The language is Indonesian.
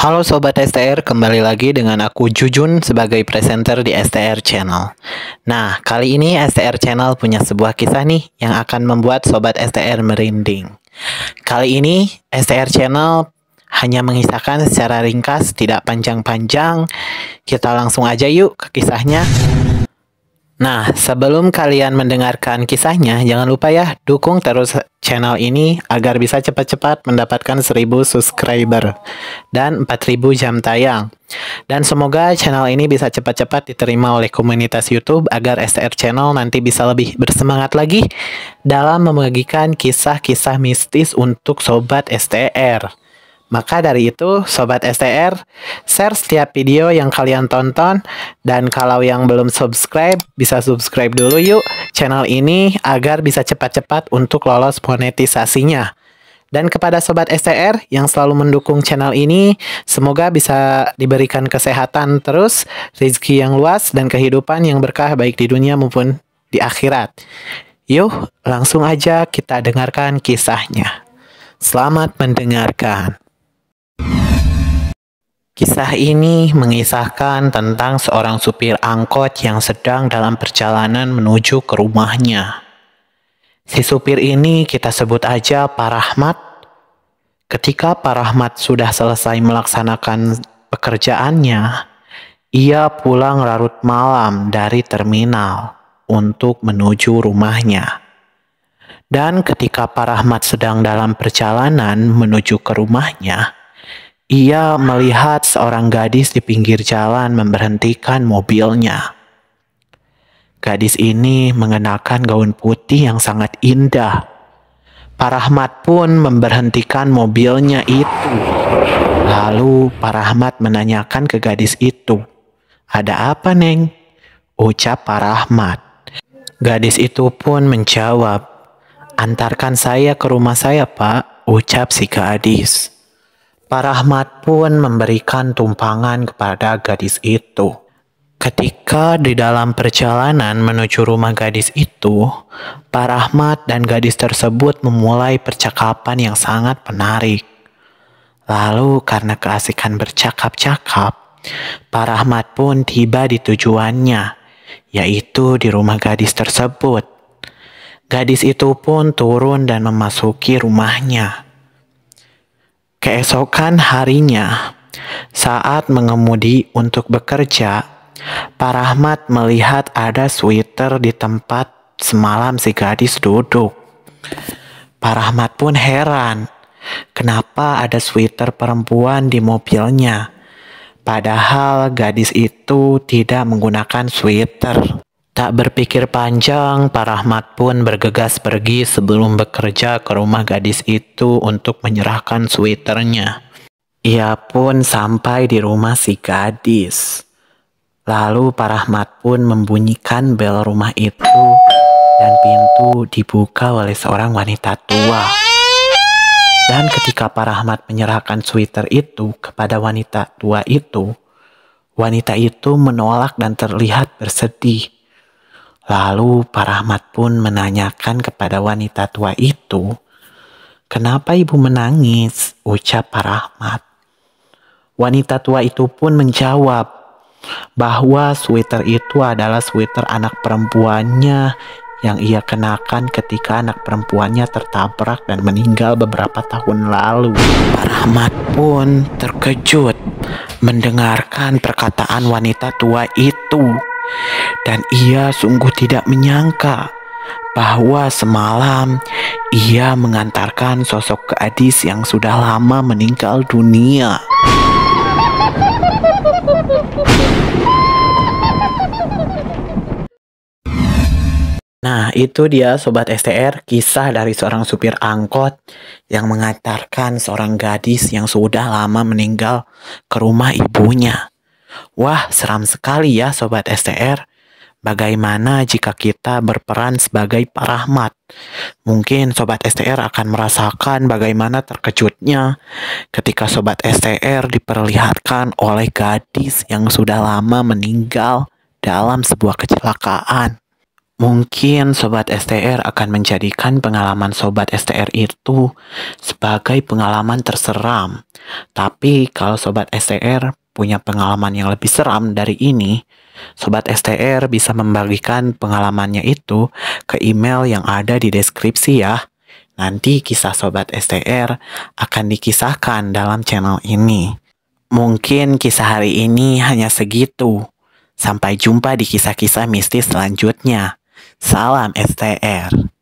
Halo Sobat STR, kembali lagi dengan aku Jujun sebagai presenter di STR Channel. Nah, kali ini STR Channel punya sebuah kisah nih yang akan membuat Sobat STR merinding. Kali ini STR Channel hanya mengisahkan secara ringkas, tidak panjang-panjang. Kita langsung aja yuk ke kisahnya. Nah, sebelum kalian mendengarkan kisahnya, jangan lupa ya, dukung terus channel ini agar bisa cepat-cepat mendapatkan 1000 subscriber dan 4000 jam tayang. Dan semoga channel ini bisa cepat-cepat diterima oleh komunitas YouTube agar STR Channel nanti bisa lebih bersemangat lagi dalam membagikan kisah-kisah mistis untuk Sobat STR. Maka dari itu, Sobat STR, share setiap video yang kalian tonton. Dan kalau yang belum subscribe, bisa subscribe dulu yuk channel ini agar bisa cepat-cepat untuk lolos monetisasinya. Dan kepada Sobat STR yang selalu mendukung channel ini, semoga bisa diberikan kesehatan terus, rezeki yang luas, dan kehidupan yang berkah baik di dunia maupun di akhirat. Yuk, langsung aja kita dengarkan kisahnya. Selamat mendengarkan. Kisah ini mengisahkan tentang seorang supir angkot yang sedang dalam perjalanan menuju ke rumahnya. Si supir ini kita sebut aja Pak Rahmat. Ketika Pak Rahmat sudah selesai melaksanakan pekerjaannya, ia pulang larut malam dari terminal untuk menuju rumahnya. Dan ketika Pak Rahmat sedang dalam perjalanan menuju ke rumahnya, ia melihat seorang gadis di pinggir jalan memberhentikan mobilnya. Gadis ini mengenakan gaun putih yang sangat indah. Pak Rahmat pun memberhentikan mobilnya itu. Lalu Pak Rahmat menanyakan ke gadis itu, "Ada apa, Neng?" ucap Pak Rahmat. Gadis itu pun menjawab, "Antarkan saya ke rumah saya, Pak," ucap si gadis. Pak Rahmat pun memberikan tumpangan kepada gadis itu. Ketika di dalam perjalanan menuju rumah gadis itu, Pak Rahmat dan gadis tersebut memulai percakapan yang sangat menarik. Lalu karena keasikan bercakap-cakap, Pak Rahmat pun tiba di tujuannya, yaitu di rumah gadis tersebut. Gadis itu pun turun dan memasuki rumahnya. Keesokan harinya, saat mengemudi untuk bekerja, Pak Rahmat melihat ada sweater di tempat semalam si gadis duduk. Pak Rahmat pun heran, kenapa ada sweater perempuan di mobilnya, padahal gadis itu tidak menggunakan sweater. Tak berpikir panjang, Pak Rahmat pun bergegas pergi sebelum bekerja ke rumah gadis itu untuk menyerahkan sweaternya. Ia pun sampai di rumah si gadis. Lalu Pak Rahmat pun membunyikan bel rumah itu dan pintu dibuka oleh seorang wanita tua. Dan ketika Pak Rahmat menyerahkan sweater itu kepada wanita tua itu menolak dan terlihat bersedih. Lalu Pak Rahmat pun menanyakan kepada wanita tua itu, "Kenapa ibu menangis?" ucap Pak Rahmat. Wanita tua itu pun menjawab bahwa sweater itu adalah sweater anak perempuannya yang ia kenakan ketika anak perempuannya tertabrak dan meninggal beberapa tahun lalu. Pak Rahmat pun terkejut mendengarkan perkataan wanita tua itu. Dan ia sungguh tidak menyangka bahwa semalam ia mengantarkan sosok gadis yang sudah lama meninggal dunia. Nah, itu dia Sobat STR, kisah dari seorang supir angkot yang mengantarkan seorang gadis yang sudah lama meninggal ke rumah ibunya. Wah, seram sekali ya Sobat STR. Bagaimana jika kita berperan sebagai Pak Rahmat? Mungkin Sobat STR akan merasakan bagaimana terkejutnya ketika Sobat STR diperlihatkan oleh gadis yang sudah lama meninggal dalam sebuah kecelakaan. Mungkin Sobat STR akan menjadikan pengalaman Sobat STR itu sebagai pengalaman terseram. Tapi kalau Sobat STR punya pengalaman yang lebih seram dari ini, Sobat STR bisa membagikan pengalamannya itu ke email yang ada di deskripsi ya. Nanti kisah Sobat STR akan dikisahkan dalam channel ini. Mungkin kisah hari ini hanya segitu. Sampai jumpa di kisah-kisah mistis selanjutnya. Salam STR.